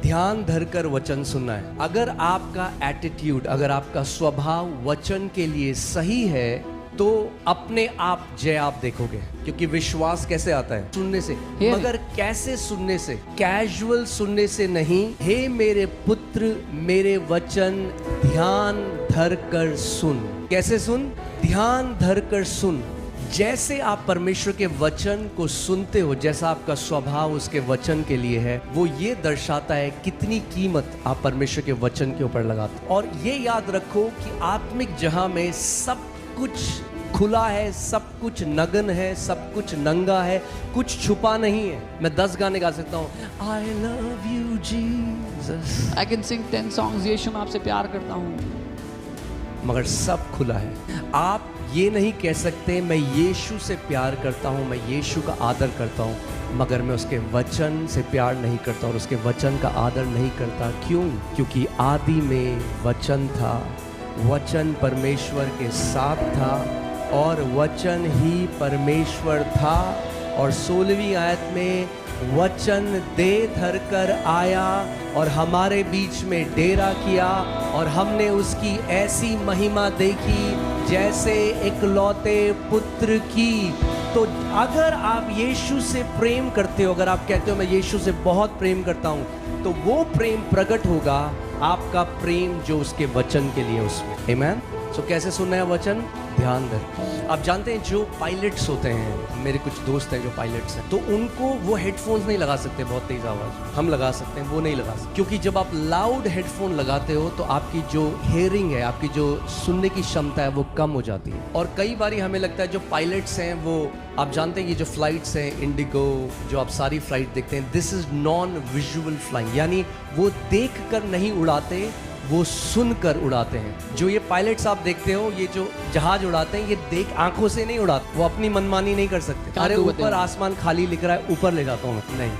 ध्यान धरकर वचन सुनना है। अगर आपका एटीट्यूड, अगर आपका स्वभाव वचन के लिए सही है तो अपने आप जय आप देखोगे। क्योंकि विश्वास कैसे आता है? सुनने से। मगर कैसे सुनने से? कैजुअल सुनने से नहीं। हे मेरे पुत्र, मेरे वचन ध्यान धरकर सुन। कैसे सुन? ध्यान धरकर सुन। जैसे आप परमेश्वर के वचन को सुनते हो, जैसा आपका स्वभाव उसके वचन के लिए है, वो ये दर्शाता है कितनी कीमत आप परमेश्वर के वचन के ऊपर लगाते हो। और ये याद रखो कि आत्मिक जहां में सब कुछ खुला है, सब कुछ नग्न है, सब कुछ नंगा है, कुछ छुपा नहीं है। मैं 10 गाने गा सकता हूँ। I love you Jesus, I can sing 10 songs, यीशु मैं आपसे प्यार करता हूँ, मगर सब खुला है। आप ये नहीं कह सकते मैं यीशु से प्यार करता हूँ, मैं यीशु का आदर करता हूँ, मगर मैं उसके वचन से प्यार नहीं करता और उसके वचन का आदर नहीं करता। क्यों? क्योंकि आदि में वचन था, वचन परमेश्वर के साथ था और वचन ही परमेश्वर था। और 16वीं आयत में वचन देह धरकर आया और हमारे बीच में डेरा किया और हमने उसकी ऐसी महिमा देखी जैसे इकलौते पुत्र की। तो अगर आप यीशु से प्रेम करते हो, अगर आप कहते हो मैं यीशु से बहुत प्रेम करता हूं, तो वो प्रेम प्रकट होगा आपका प्रेम जो उसके वचन के लिए उसमें। आमीन। सो कैसे सुनना है वचन? ध्यान धर। आप जानते हैं जो पायलट्स होते हैं, मेरे कुछ दोस्त हैं जो पायलट्स हैं, तो उनको वो हेडफोन्स नहीं लगा सकते बहुत तेज आवाज। हम लगा सकते हैं, वो नहीं लगा सकते। क्योंकि जब आप लाउड हेडफोन लगाते हो तो आपकी जो हेयरिंग है, आपकी जो सुनने की क्षमता है, वो कम हो जाती है। और कई बारी हमें लगता है जो पायलट्स हैं वो, आप जानते हैं ये जो फ्लाइट्स हैं, इंडिगो, जो आप सारी फ्लाइट देखते हैं, this is non visual flying, यानी वो देख कर नहीं उड़ाते, वो सुनकर उड़ाते हैं। जो ये पायलट्स आप देखते हो, ये जो जहाज उड़ाते हैं, ये देख आंखों से नहीं उड़ाते, वो अपनी मनमानी नहीं कर सकते। अरे ऊपर आसमान खाली लिख रहा है, ऊपर ले जाता हूँ, नहीं।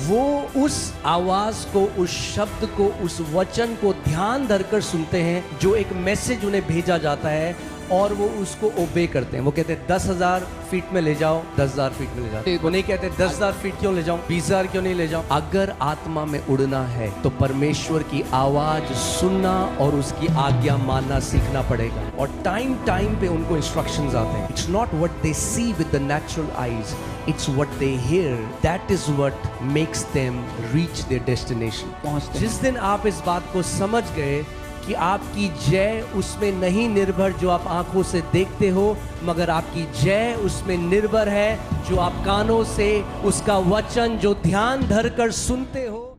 वो उस आवाज को, उस शब्द को, उस वचन को ध्यान धरकर सुनते हैं जो एक मैसेज उन्हें भेजा जाता है और वो उसको ओबे करते हैं। वो कहते हैं 10,000 फीट में ले जाओ, 10,000 फीट में ले जाओ। वो नहीं कहते 10,000 फीट क्यों ले जाऊं, 20,000 क्यों नहीं ले जाऊं। अगर आत्मा में उड़ना है तो परमेश्वर की आवाज सुनना और उसकी आज्ञा मानना सीखना पड़ेगा। और टाइम टाइम पे उनको इंस्ट्रक्शंस आते हैं। It's not what they see with the natural eyes, it's what they hear, that is what makes them reach their destination. जिस दिन आप इस बात को समझ गए कि आपकी जय उसमें नहीं निर्भर जो आप आंखों से देखते हो, मगर आपकी जय उसमें निर्भर है जो आप कानों से उसका वचन जो ध्यान धरकर सुनते हो।